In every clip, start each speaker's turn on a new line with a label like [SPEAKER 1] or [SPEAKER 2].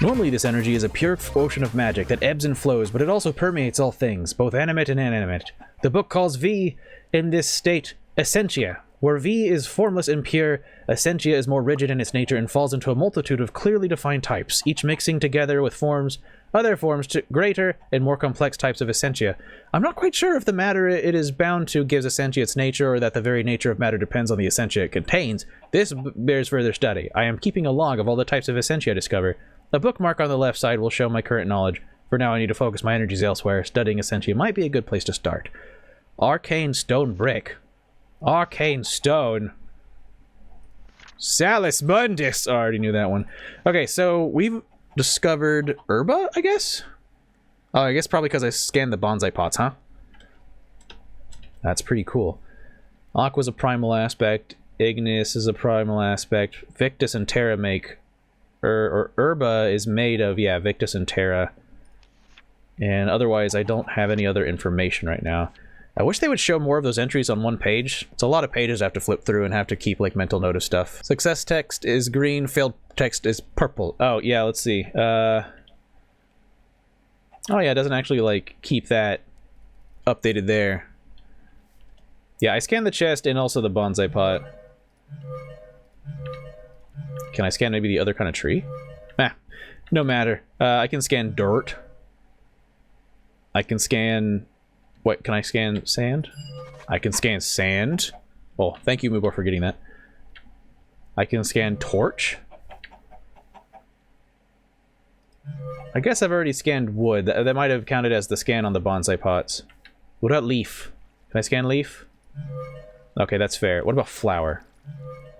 [SPEAKER 1] Normally this energy is a pure ocean of magic that ebbs and flows, but it also permeates all things, both animate and inanimate. The book calls V in this state essentia. Where V is formless and pure, essentia is more rigid in its nature and falls into a multitude of clearly defined types, each mixing together with other forms to greater and more complex types of essentia. I'm not quite sure if the matter it is bound to gives essentia its nature, or that the very nature of matter depends on the essentia it contains. This bears further study. I am keeping a log of all the types of essentia I discover. A bookmark on the left side will show my current knowledge. For now, I need to focus my energies elsewhere. Studying essentia might be a good place to start. Arcane stone brick. Arcane stone. Salus Mundus. Oh, I already knew that one. Okay, so we've discovered Herba, I guess? Oh, I guess probably because I scanned the bonsai pots, huh? That's pretty cool. Aqua's a primal aspect. Ignis is a primal aspect. Victus and Terra make... or Herba is made of, yeah, Victus and Terra. And otherwise, I don't have any other information right now. I wish they would show more of those entries on one page. It's a lot of pages I have to flip through and have to keep, like, mental note of stuff. Success text is green, failed text is purple. Oh, yeah, let's see. Oh, yeah, it doesn't actually, like, keep that updated there. Yeah, I scanned the chest and also the bonsai pot. Can I scan maybe the other kind of tree? No matter. I can scan dirt. I can scan... What, can I scan sand? I can scan sand. Oh, thank you, Mubo, for getting that. I can scan torch. I guess I've already scanned wood. That might have counted as the scan on the bonsai pots. What about leaf? Can I scan leaf? Okay, that's fair. What about flower?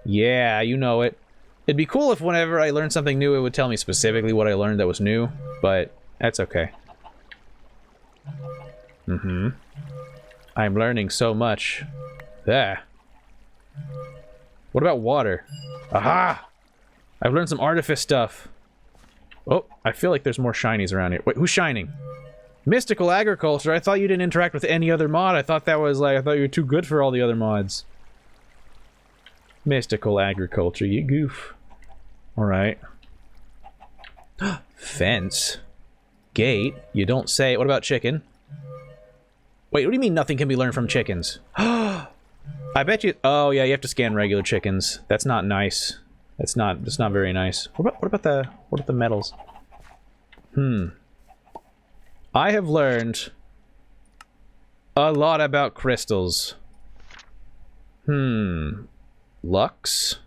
[SPEAKER 1] Yeah, you know it. It'd be cool if whenever I learned something new, it would tell me specifically what I learned that was new, but that's okay. I'm learning so much. What about water? Aha! I've learned some artifice stuff. Oh, I feel like there's more shinies around here. Wait, who's shining? Mystical agriculture. I thought you didn't interact with any other mod. I thought that was like, I thought you were too good for all the other mods. Mystical agriculture, you goof. Alright. Fence. Gate. You don't say. What about chicken? Wait, what do you mean nothing can be learned from chickens? I bet you... Oh, yeah, you have to scan regular chickens. That's not nice. That's not very nice. What about the metals? I have learned a lot about crystals. Lux.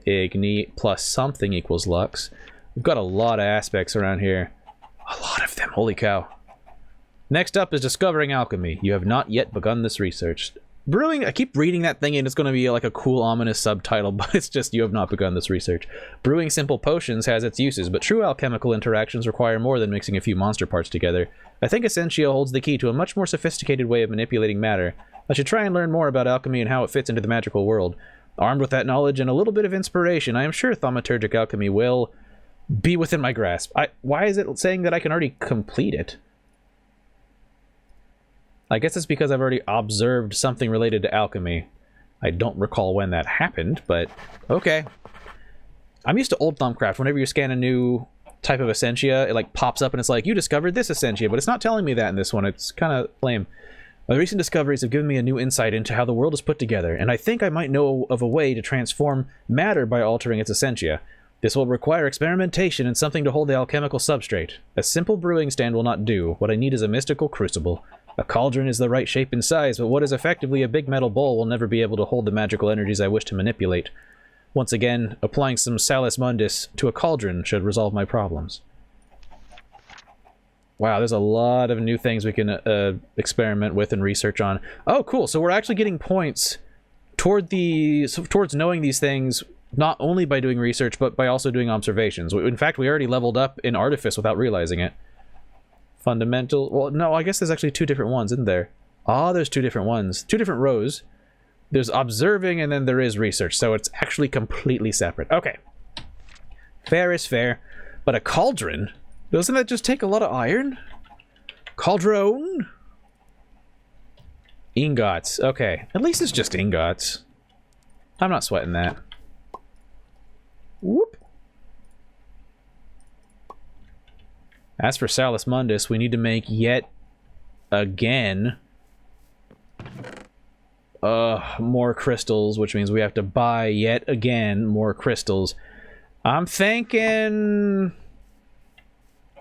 [SPEAKER 1] Igni plus something equals lux. We've got a lot of aspects around here. A lot of them. Holy cow. Next up is discovering alchemy. You have not yet begun this research. Brewing, I keep reading that thing and it's going to be like a cool ominous subtitle, but it's just you have not begun this research. Brewing simple potions has its uses, but true alchemical interactions require more than mixing a few monster parts together. I think Essentia holds the key to a much more sophisticated way of manipulating matter. I should try and learn more about alchemy and how it fits into the magical world. Armed with that knowledge and a little bit of inspiration, I am sure thaumaturgic alchemy will be within my grasp. Why is it saying that I can already complete it? I guess it's because I've already observed something related to alchemy. I don't recall when that happened, but okay. I'm used to old Thumbcraft. Whenever you scan a new type of Essentia, it like pops up and it's like, you discovered this Essentia, but it's not telling me that in this one. It's kind of lame. My recent discoveries have given me a new insight into how the world is put together, and I think I might know of a way to transform matter by altering its Essentia. This will require experimentation and something to hold the alchemical substrate. A simple brewing stand will not do. What I need is a mystical crucible. A cauldron is the right shape and size, but what is effectively a big metal bowl will never be able to hold the magical energies I wish to manipulate. Once again, applying some Salus Mundus to a cauldron should resolve my problems. Wow, there's a lot of new things we can experiment with and research on. Oh, cool. So we're actually getting points towards knowing these things, not only by doing research, but by also doing observations. In fact, we already leveled up in Artifice without realizing it. Fundamental... Well, no, I guess there's actually two different ones, isn't there? Ah, there's two different ones. Two different rows. There's observing, and then there is research, so it's actually completely separate. Okay. Fair is fair. But a cauldron? Doesn't that just take a lot of iron? Cauldron? Ingots. Okay. At least it's just ingots. I'm not sweating that. Whoop. As for Salus Mundus, we need to make yet again more crystals, which means we have to buy yet again more crystals. I'm thinking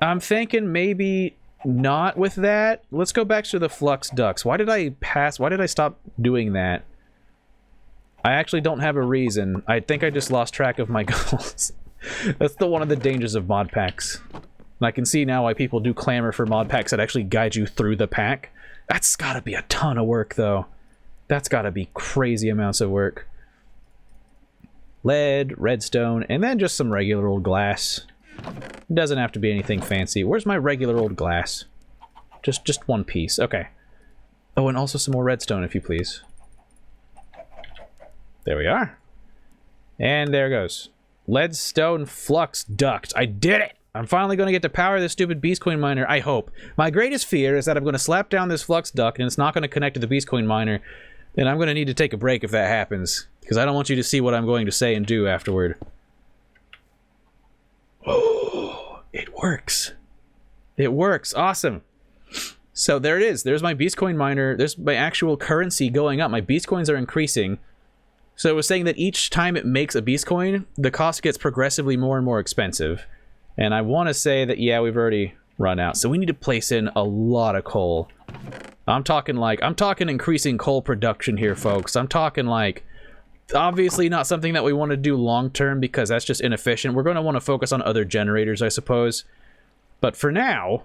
[SPEAKER 1] maybe not with that. Let's go back to the flux ducts. Why did I stop doing that? I actually don't have a reason. I think I just lost track of my goals. That's one of the dangers of mod packs. And I can see now why people do clamor for mod packs that actually guide you through the pack. That's gotta be a ton of work, though. That's gotta be crazy amounts of work. Lead, redstone, and then just some regular old glass. It doesn't have to be anything fancy. Where's my regular old glass? Just one piece. Okay. Oh, and also some more redstone, if you please. There we are. And there goes. Leadstone flux duct. I did it! I'm finally going to get to power this stupid Beast Coin miner, I hope. My greatest fear is that I'm going to slap down this flux duct and it's not going to connect to the Beast Coin miner. And I'm going to need to take a break if that happens. Because I don't want you to see what I'm going to say and do afterward. Oh, it works. It works. Awesome. So there it is. There's my Beast Coin miner. There's my actual currency going up. My Beast Coins are increasing. So it was saying that each time it makes a Beast Coin, the cost gets progressively more and more expensive. And I want to say that, yeah, we've already run out. So we need to place in a lot of coal. I'm talking increasing coal production here, folks. I'm talking like, obviously not something that we want to do long term because that's just inefficient. We're going to want to focus on other generators, I suppose. But for now,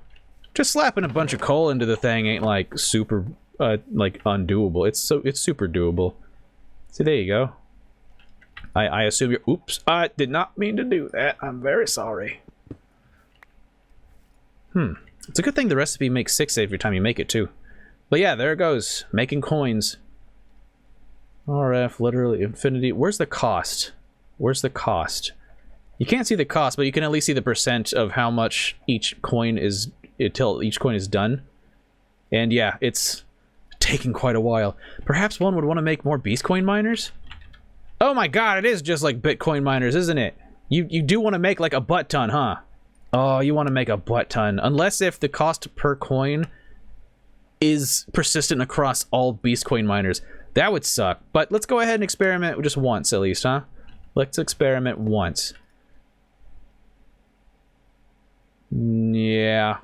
[SPEAKER 1] just slapping a bunch of coal into the thing ain't like super, like undoable. It's super doable. See, there you go. I assume you're... Oops, I did not mean to do that. I'm very sorry. It's a good thing the recipe makes 6 every time you make it, too. But yeah, there it goes. Making coins. RF, literally infinity. Where's the cost? Where's the cost? You can't see the cost, but you can at least see the percent of how much each coin is... until each coin is done. And yeah, it's taking quite a while. Perhaps one would want to make more Beast Coin miners? Oh my god, it is just like Bitcoin miners, isn't it? You do want to make like a butt ton, huh? Oh, you want to make a butt ton. Unless if the cost per coin is persistent across all Beast Coin miners. That would suck. But let's go ahead and experiment just once at least, huh? Let's experiment once. Yeah.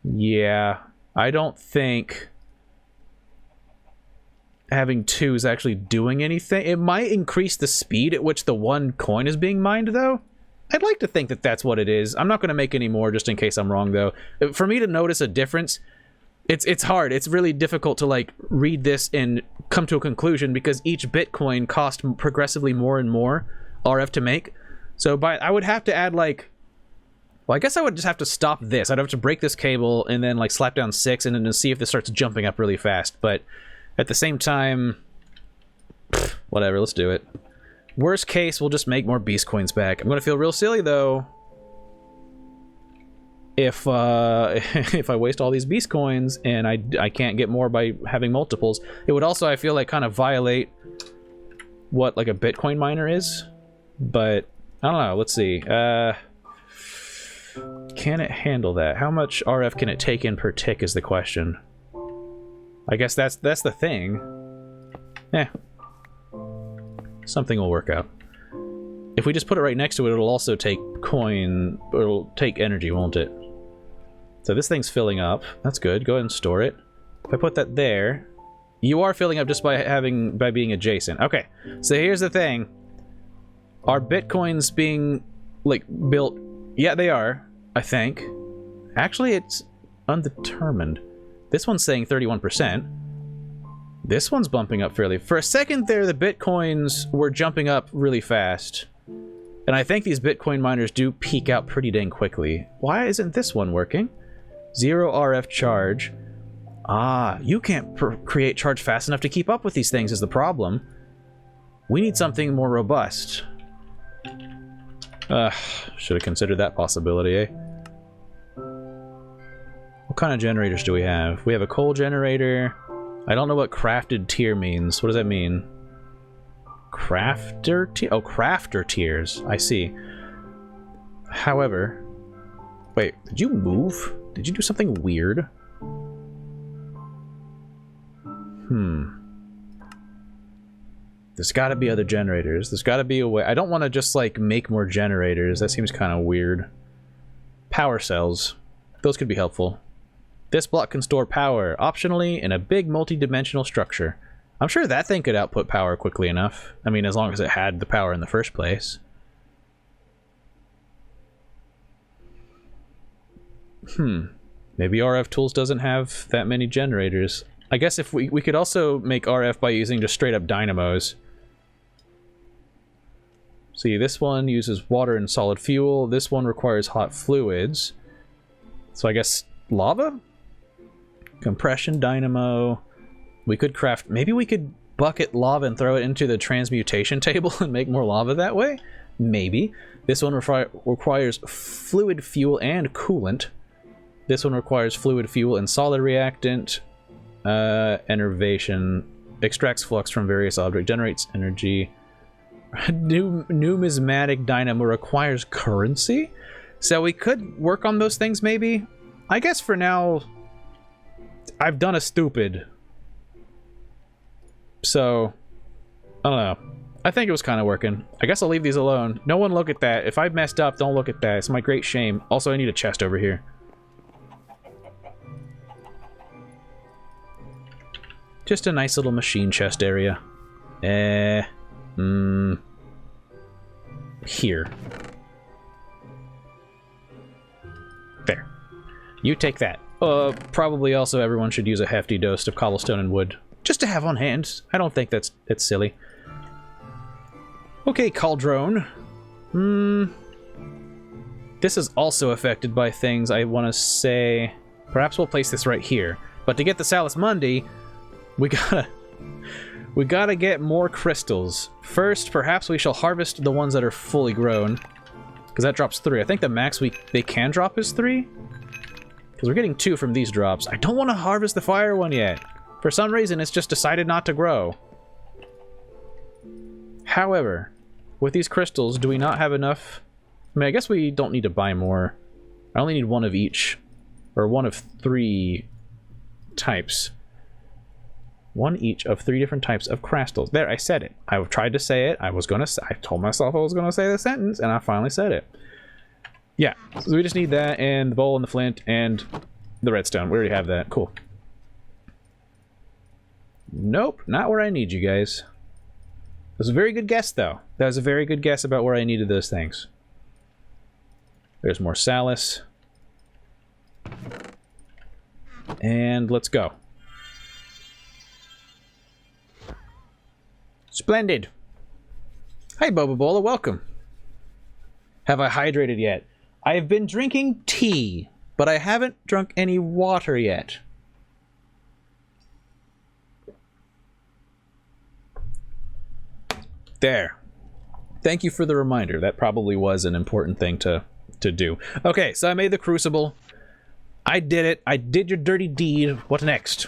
[SPEAKER 1] Yeah. I don't think having 2 is actually doing anything. It might increase the speed at which the one coin is being mined, though. I'd like to think that that's what it is. I'm not going to make any more just in case I'm wrong, though. For me to notice a difference, it's hard. It's really difficult to, like, read this and come to a conclusion because each Bitcoin costs progressively more and more RF to make. So I would have to add, like... Well, I guess I would just have to stop this. I'd have to break this cable and then, like, slap down 6 and then see if this starts jumping up really fast. But at the same time... whatever, let's do it. Worst case, we'll just make more Beast Coins back. I'm gonna feel real silly, though, if if I waste all these Beast Coins and I can't get more by having multiples. It would also, I feel like, kind of violate what, like, a Bitcoin miner is. But, I don't know, let's see. Can it handle that? How much RF can it take in per tick is the question. I guess that's the thing. Eh. Something will work out. If we just put it right next to it, it'll also take it'll take energy, won't it? So this thing's filling up. That's good. Go ahead and store it. If I put that there, you are filling up just by being adjacent. Okay. So here's the thing. Are Bitcoins being, like, built? Yeah, they are, I think. Actually, it's undetermined. This one's saying 31%. This one's bumping up fairly... For a second there, the Bitcoins were jumping up really fast. And I think these Bitcoin miners do peak out pretty dang quickly. Why isn't this one working? 0 RF charge. Ah, you can't create charge fast enough to keep up with these things is the problem. We need something more robust. Should have considered that possibility, eh? What kind of generators do we have? We have a coal generator... I don't know what crafted tier means. What does that mean? Crafter tier? Oh, crafter tiers. I see. However, Wait, did you move? Did you do something weird? There's gotta be other generators. There's gotta be a way. I don't want to just, like, make more generators. That seems kind of weird. Power cells. Those could be helpful. This block can store power, optionally, in a big multi-dimensional structure. I'm sure that thing could output power quickly enough. I mean, as long as it had the power in the first place. Maybe RF Tools doesn't have that many generators. I guess if we could also make RF by using just straight up dynamos. See, this one uses water and solid fuel. This one requires hot fluids. So I guess lava? Compression dynamo. We could craft... Maybe we could bucket lava and throw it into the transmutation table and make more lava that way? Maybe. This one requires fluid fuel and coolant. This one requires fluid fuel and solid reactant. Enervation. Extracts flux from various objects. Generates energy. Numismatic dynamo requires currency? So we could work on those things, maybe? I guess for now... I've done a stupid. So... I don't know. I think it was kind of working. I guess I'll leave these alone. No one look at that. If I messed up, don't look at that. It's my great shame. Also, I need a chest over here. Just a nice little machine chest area. Here. There. You take that. Probably also everyone should use a hefty dose of cobblestone and wood. Just to have on hand. I don't think it's silly. Okay, Cauldron. This is also affected by things. I want to say... Perhaps we'll place this right here. But to get the Salus Mundi, we gotta get more crystals. First, perhaps we shall harvest the ones that are fully grown. Because that drops 3. I think the max they can drop is 3. Because we're getting 2 from these drops. I don't want to harvest the fire one yet. For some reason, it's just decided not to grow. However, with these crystals, do we not have enough? I mean, I guess we don't need to buy more. I only need 1 of each. Or 1 of 3 types. 1 each of 3 different types of crystals. There, I said it. I tried to say it. I told myself I was gonna say the sentence, and I finally said it. Yeah, so we just need that, and the bowl, and the flint, and the redstone. We already have that. Cool. Nope, not where I need you guys. That was a very good guess, though. That was a very good guess about where I needed those things. There's more Salus. And let's go. Splendid. Hi, Bobabola, welcome. Have I hydrated yet? I have been drinking tea, but I haven't drunk any water yet. There. Thank you for the reminder. That probably was an important thing to do. Okay, so I made the crucible. I did it. I did your dirty deed. What next?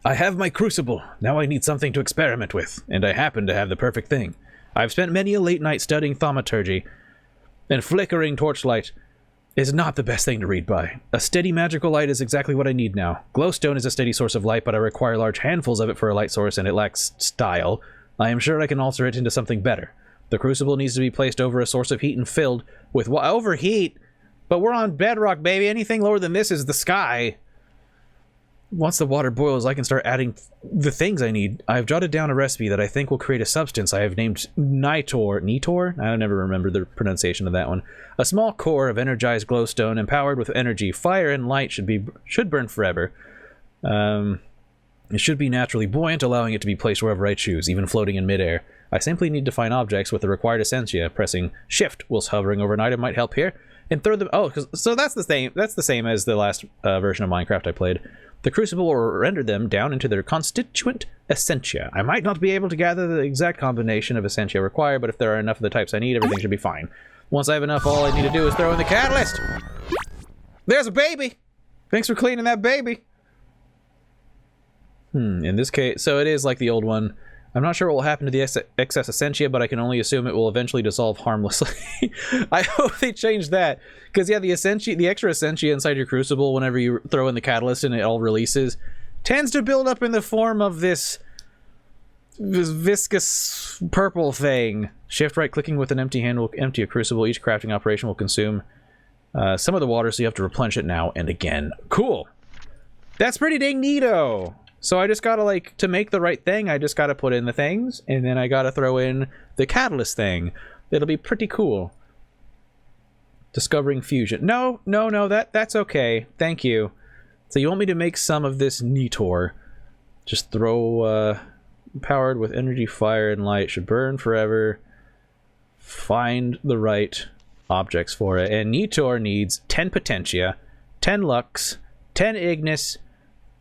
[SPEAKER 1] I have my crucible. Now I need something to experiment with, and I happen to have the perfect thing. I've spent many a late night studying thaumaturgy, and flickering torchlight is not the best thing to read by. A steady magical light is exactly what I need now. Glowstone is a steady source of light, but I require large handfuls of it for a light source, and it lacks style. I am sure I can alter it into something better. The crucible needs to be placed over a source of heat and filled with overheat? But we're on bedrock, baby. Anything lower than this is the sky. Once the water boils, I can start adding the things I need. I've jotted down a recipe that I think will create a substance I have named Nitor. Nitor? I never remember the pronunciation of that one. A small core of energized glowstone empowered with energy. Fire and light should burn forever. It should be naturally buoyant, allowing it to be placed wherever I choose, even floating in midair. I simply need to find objects with the required essentia. Pressing Shift whilst hovering over an item might help here. And throw them... Oh, so that's the same. That's the same as the last version of Minecraft I played. The crucible will render them down into their constituent essentia. I might not be able to gather the exact combination of essentia required, but if there are enough of the types I need, everything should be fine. Once I have enough, all I need to do is throw in the catalyst. There's a baby! Thanks for cleaning that baby! In this case, so it is like the old one. I'm not sure what will happen to the excess essentia, but I can only assume it will eventually dissolve harmlessly. I hope they change that. Because, yeah, the extra essentia inside your crucible, whenever you throw in the catalyst and it all releases, tends to build up in the form of this viscous purple thing. Shift right clicking with an empty hand will empty a crucible. Each crafting operation will consume some of the water, so you have to replenish it now and again. Cool. That's pretty dang neato. So I just gotta, like, to make the right thing, I just gotta put in the things, and then I gotta throw in the catalyst thing. It'll be pretty cool. Discovering fusion. No, that's okay. Thank you. So you want me to make some of this Neator. Just throw, powered with energy, fire, and light. Should burn forever. Find the right objects for it. And Neator needs 10 Potentia, 10 Lux, 10 Ignis,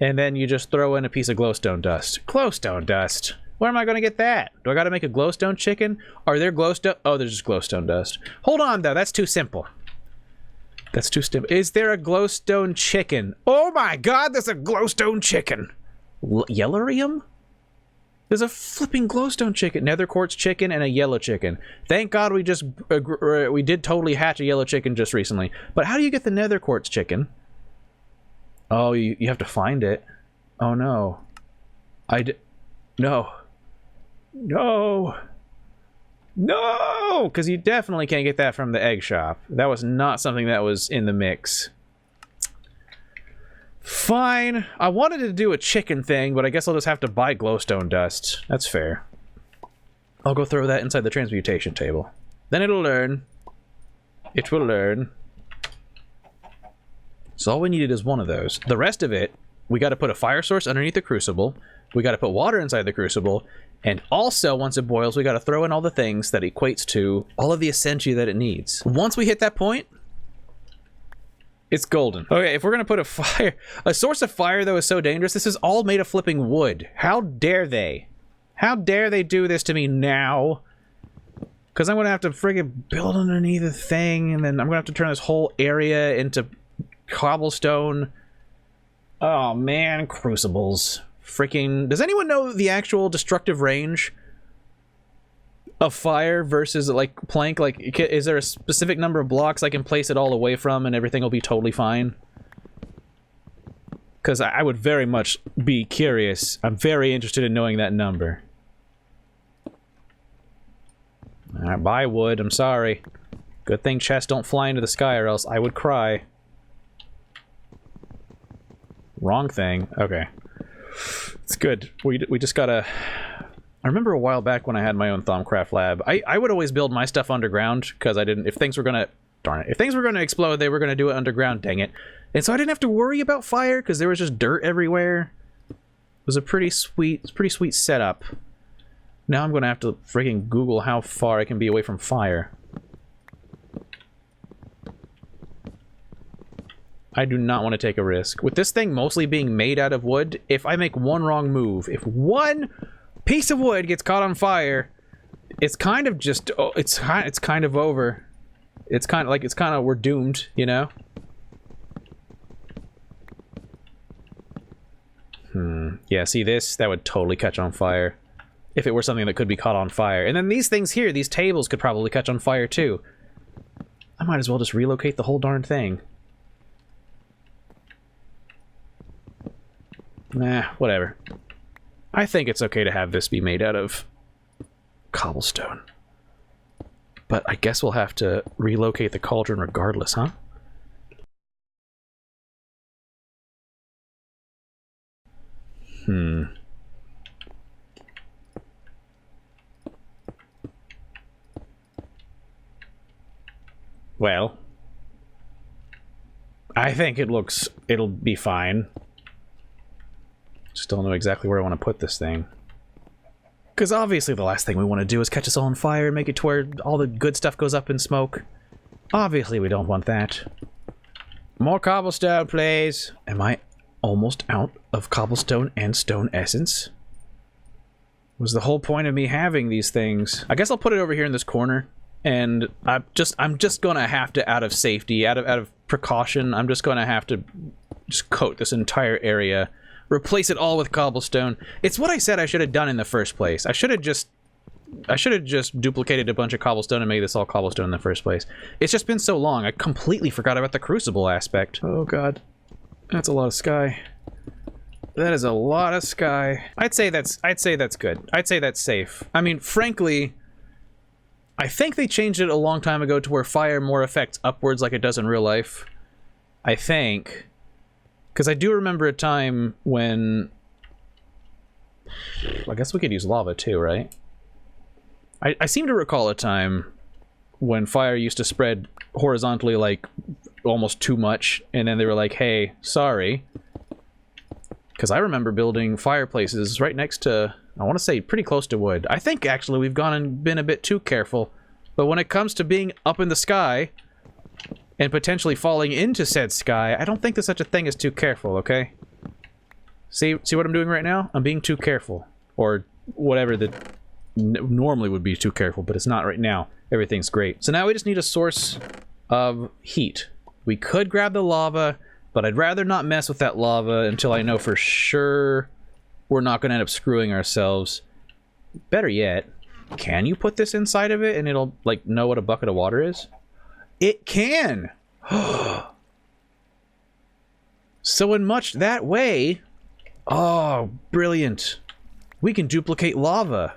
[SPEAKER 1] and then you just throw in a piece of glowstone dust. Glowstone dust. Where am I going to get that? Do I got to make a glowstone chicken? Are there glowstone? Oh, there's just glowstone dust. Hold on, though. That's too simple. That's too simple. Is there a glowstone chicken? Oh my god, there's a glowstone chicken. Yellorium? There's a flipping glowstone chicken. Nether quartz chicken and a yellow chicken. Thank god we just... we did totally hatch a yellow chicken just recently. But how do you get the nether quartz chicken? Oh, you have to find it. Oh, no. No. No! No! Because you definitely can't get that from the egg shop. That was not something that was in the mix. Fine. I wanted to do a chicken thing, but I guess I'll just have to buy glowstone dust. That's fair. I'll go throw that inside the transmutation table. Then it'll learn. It will learn. So all we needed is one of those. The rest of it, we got to put a fire source underneath the crucible. We got to put water inside the crucible. And also, once it boils, we got to throw in all the things that equates to all of the essentia that it needs. Once we hit that point, it's golden. Okay, if we're going to put a source of fire, though, is so dangerous. This is all made of flipping wood. How dare they? How dare they do this to me now? Because I'm going to have to friggin' build underneath the thing, and then I'm going to have to turn this whole area into cobblestone. Oh man, crucibles. Freaking... Does anyone know the actual destructive range of fire versus, like, plank? Like, is there a specific number of blocks I can place it all away from and everything will be totally fine? Because I would very much be curious. I'm very interested in knowing that number. Alright, bye wood. I'm sorry. Good thing chests don't fly into the sky or else I would cry. Wrong thing. Okay. It's good. We just gotta... I remember a while back when I had my own Thaumcraft lab, I would always build my stuff underground, because I didn't... If things were gonna... Darn it. If things were gonna explode, they were gonna do it underground, dang it. And so I didn't have to worry about fire, because there was just dirt everywhere. It was a pretty sweet setup. Now I'm gonna have to freaking Google how far I can be away from fire. I do not want to take a risk. With this thing mostly being made out of wood, if I make one wrong move, if one piece of wood gets caught on fire, it's kind of just... Oh, it's kind of over. It's kind of we're doomed, you know? Yeah, see this? That would totally catch on fire. If it were something that could be caught on fire. And then these things here, these tables could probably catch on fire too. I might as well just relocate the whole darn thing. Nah, whatever. I think it's okay to have this be made out of cobblestone. But I guess we'll have to relocate the cauldron regardless, huh? Well, I think it'll be fine. Just don't know exactly where I want to put this thing. Because obviously the last thing we want to do is catch us all on fire and make it to where all the good stuff goes up in smoke. Obviously we don't want that. More cobblestone, please. Am I almost out of cobblestone and stone essence? Was the whole point of me having these things? I guess I'll put it over here in this corner. And I'm just gonna have to, out of safety, out of precaution, I'm just gonna have to just coat this entire area Replace it all with cobblestone. It's what I said I should have done in the first place. I should have just duplicated a bunch of cobblestone and made this all cobblestone in the first place. It's just been so long, I completely forgot about the crucible aspect. Oh god. That's a lot of sky. That is a lot of sky. I'd say that's good. I'd say that's safe. I mean, frankly, I think they changed it a long time ago to where fire more affects upwards like it does in real life. I think. Because I do remember a time when... I guess we could use lava too, right? I seem to recall a time when fire used to spread horizontally like almost too much, and then they were like, hey, sorry. Because I remember building fireplaces right next to, I want to say pretty close to wood. I think actually we've gone and been a bit too careful. But when it comes to being up in the sky and potentially falling into said sky, I don't think there's such a thing as too careful, okay? See what I'm doing right now? I'm being too careful. Or whatever that normally would be too careful, but it's not right now. Everything's great. So now we just need a source of heat. We could grab the lava, but I'd rather not mess with that lava until I know for sure we're not going to end up screwing ourselves. Better yet, can you put this inside of it and it'll, like, know what a bucket of water is? It can! So in much that way... Oh, brilliant. We can duplicate lava.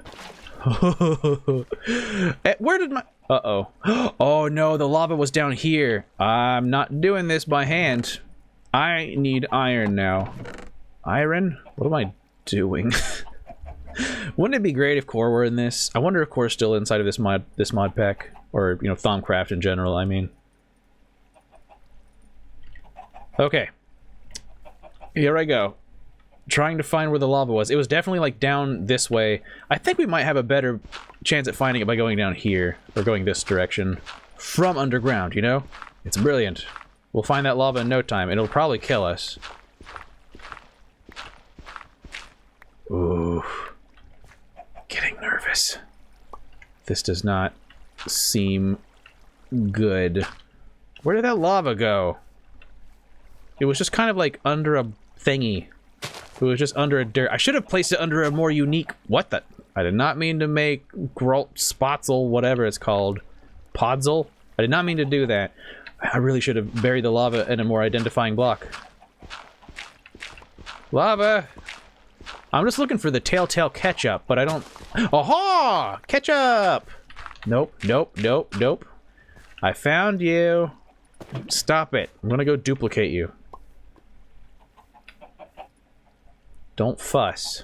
[SPEAKER 1] Where did my... Uh-oh. Oh no, the lava was down here. I'm not doing this by hand. I need iron now. Iron? What am I doing? Wouldn't it be great if core were in this? I wonder if core's still inside of this mod pack. Or, you know, Thaumcraft in general, I mean. Okay. Here I go. Trying to find where the lava was. It was definitely, like, down this way. I think we might have a better chance at finding it by going down here. Or going this direction. From underground, you know? It's brilliant. We'll find that lava in no time. It'll probably kill us. Ooh. Getting nervous. This does not seem good. Where did that lava go? It was just kind of like under a thingy. It was just under a dirt. I should have placed it under a more unique... What the... I did not mean to make Spotzel, whatever it's called. Podzol? I did not mean to do that. I really should have buried the lava in a more identifying block. Lava! I'm just looking for the telltale ketchup, but I don't... Aha! Ketchup! Nope, nope, nope, nope. I found you. Stop it. I'm gonna go duplicate you. Don't fuss.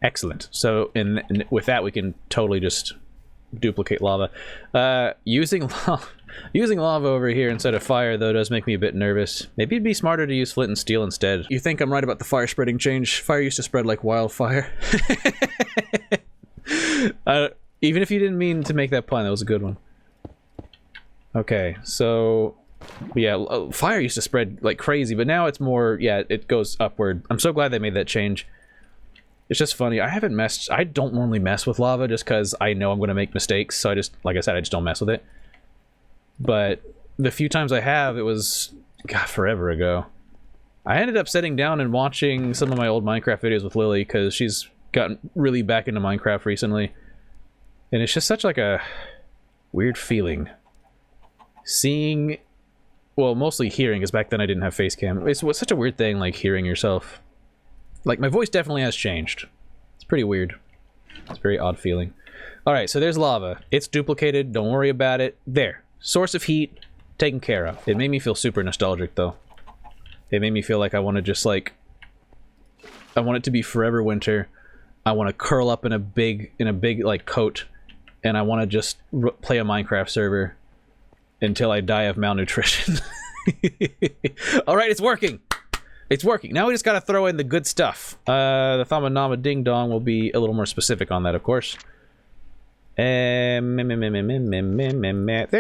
[SPEAKER 1] Excellent. So, with that, we can totally just duplicate lava. Using lava over here instead of fire, though, does make me a bit nervous. Maybe it'd be smarter to use flint and steel instead. You think I'm right about the fire spreading change? Fire used to spread like wildfire. Even if you didn't mean to make that pun, that was a good one. Okay, so... Yeah, fire used to spread like crazy, but now it's more... Yeah, it goes upward. I'm so glad they made that change. It's just funny. I don't normally mess with lava just because I know I'm going to make mistakes, so I just... Like I said, I just don't mess with it. But the few times I have, it was... God, forever ago. I ended up sitting down and watching some of my old Minecraft videos with Lily, because she's gotten really back into Minecraft recently. And it's just such like a weird feeling. Seeing... Well, mostly hearing, because back then I didn't have face cam. It's such a weird thing, like, hearing yourself. Like, my voice definitely has changed. It's pretty weird. It's a very odd feeling. Alright, so there's lava. It's duplicated. Don't worry about it. There. Source of heat. Taken care of. It made me feel super nostalgic, though. It made me feel like I want to just, like... I want it to be forever winter. I want to curl up in a big, like, coat. And I want to just play a Minecraft server. Until I die of malnutrition. Alright, it's working! It's working. Now we just gotta throw in the good stuff. The Thamanama Ding Dong will be a little more specific on that, of course. There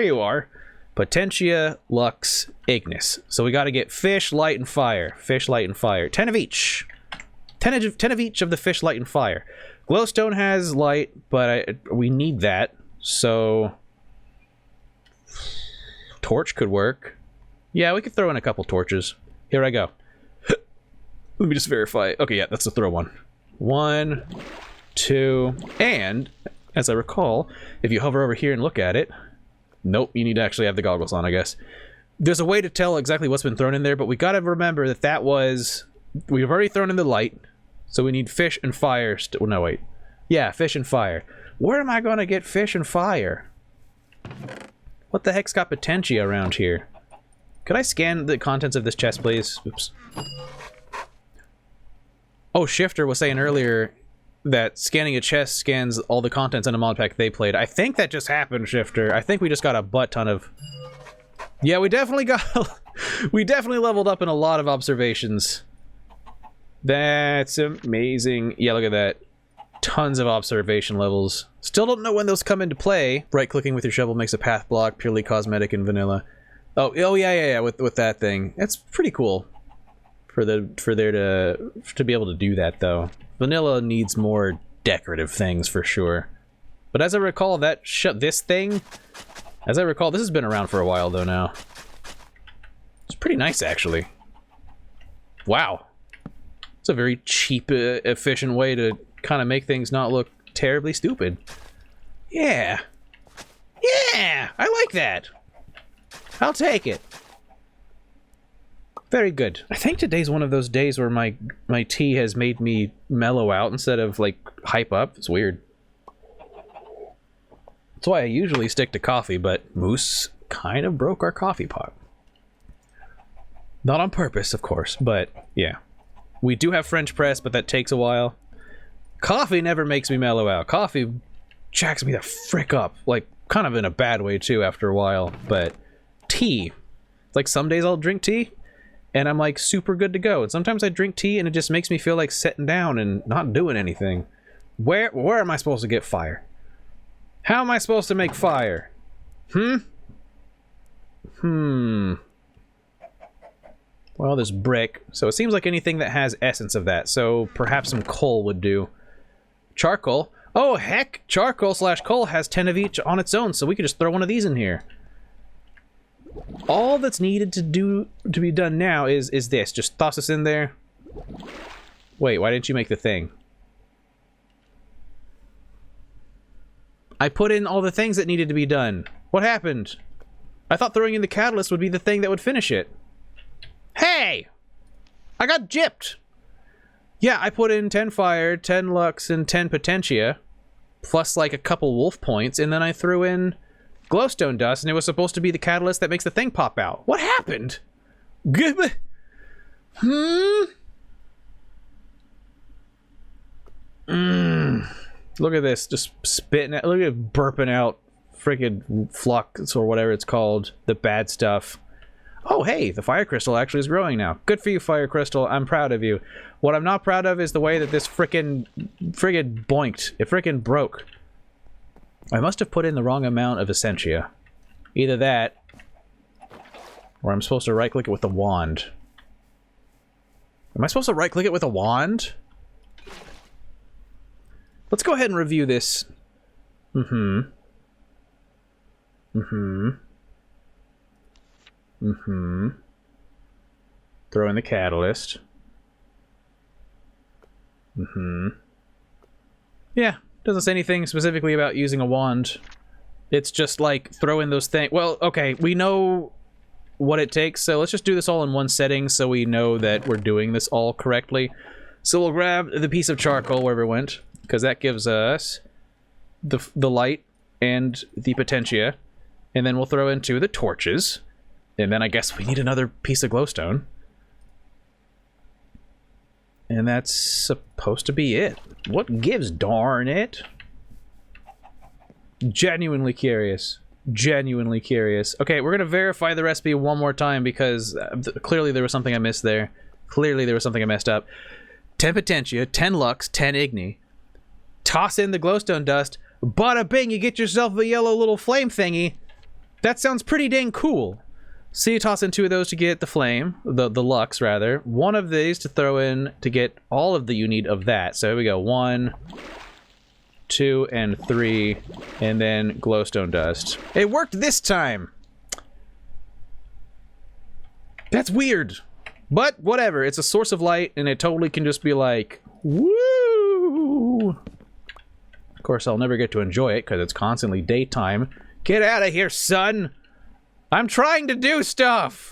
[SPEAKER 1] you are. Potentia, Lux, Ignis. So we gotta get fish, light, and fire. Fish, light, and fire. 10 of each. 10 of each of the fish, light, and fire. Glowstone has light, but we need that. So... Torch could work. Yeah, we could throw in a couple torches. Here I go. Let me just verify. Okay, yeah, that's the throw one. 1, 2, and as I recall, if you hover over here and look at it, nope, you need to actually have the goggles on, I guess. There's a way to tell exactly what's been thrown in there, but we gotta remember that that was... We've already thrown in the light, so we need fish and fire. Well, no, wait. Yeah, fish and fire. Where am I gonna get fish and fire? What the heck's got Potentia around here? Could I scan the contents of this chest, please? Oops. Oh, Shifter was saying earlier that scanning a chest scans all the contents in a mod pack they played. I think that just happened, Shifter. I think we just got a butt ton of... Yeah, we definitely got... we definitely leveled up in a lot of observations. That's amazing. Yeah, look at that. Tons of observation levels. Still don't know when those come into play. Right-clicking with your shovel makes a path block, purely cosmetic and vanilla. Oh, yeah, with that thing. That's pretty cool. For there to be able to do that, though. Vanilla needs more decorative things for sure. But as I recall, this thing, as I recall, this has been around for a while though now. It's pretty nice, actually. Wow, it's a very cheap, efficient way to kind of make things not look terribly stupid. Yeah, I like that. I'll take it. Very good. I think today's one of those days where my tea has made me mellow out instead of, like, hype up. It's weird. That's why I usually stick to coffee, but Moose kind of broke our coffee pot. Not on purpose, of course, but yeah. We do have French press, but that takes a while. Coffee never makes me mellow out. Coffee jacks me the frick up. Like, kind of in a bad way, too, after a while. But tea. Like, some days I'll drink tea, and I'm like super good to go. And sometimes I drink tea and it just makes me feel like sitting down and not doing anything. Where am I supposed to get fire? How am I supposed to make fire? Well, there's brick, so it seems like anything that has essence of that. So perhaps some coal would do. Charcoal. Oh heck, charcoal / coal has 10 of each on its own, so we could just throw one of these in here. All that's needed to be done now is this. Just toss this in there. Wait, why didn't you make the thing? I put in all the things that needed to be done. What happened? I thought throwing in the catalyst would be the thing that would finish it. Hey! I got gypped! Yeah, I put in 10 fire, 10 lux, and 10 potentia, plus like a couple wolf points, and then I threw in glowstone dust, and it was supposed to be the catalyst that makes the thing pop out. What happened? Look at this, just spitting out, look at burping out freaking flux or whatever it's called, the bad stuff. Oh hey, the fire crystal actually is growing now. Good for you, fire crystal. I'm proud of you. What I'm not proud of is the way that this friggin' boinked. It friggin' broke. I must have put in the wrong amount of essentia. Either that, or I'm supposed to right-click it with a wand. Am I supposed to right-click it with a wand? Let's go ahead and review this. Throw in the catalyst. Yeah, doesn't say anything specifically about using a wand. It's just like throw in those things. Well, okay, we know what it takes, so let's just do this all in one setting so we know that we're doing this all correctly. So we'll grab the piece of charcoal wherever it went, because that gives us the light and the potentia, and then we'll throw into the torches, and then I guess we need another piece of glowstone. And that's supposed to be it. What gives, darn it? Genuinely curious. Genuinely curious. Okay, we're gonna verify the recipe one more time because clearly there was something I missed there. Clearly there was something I messed up. 10 potentia, 10 lux, 10 igni. Toss in the glowstone dust. Bada bing, you get yourself a yellow little flame thingy. That sounds pretty dang cool. So you toss in 2 of those to get the flame, the lux rather. 1 of these to throw in to get all of the you need of that. So here we go. 1, 2, and 3, and then glowstone dust. It worked this time. That's weird. But whatever, it's a source of light, and it totally can just be like, woo! Of course, I'll never get to enjoy it, because it's constantly daytime. Get out of here, son! I'm trying to do stuff!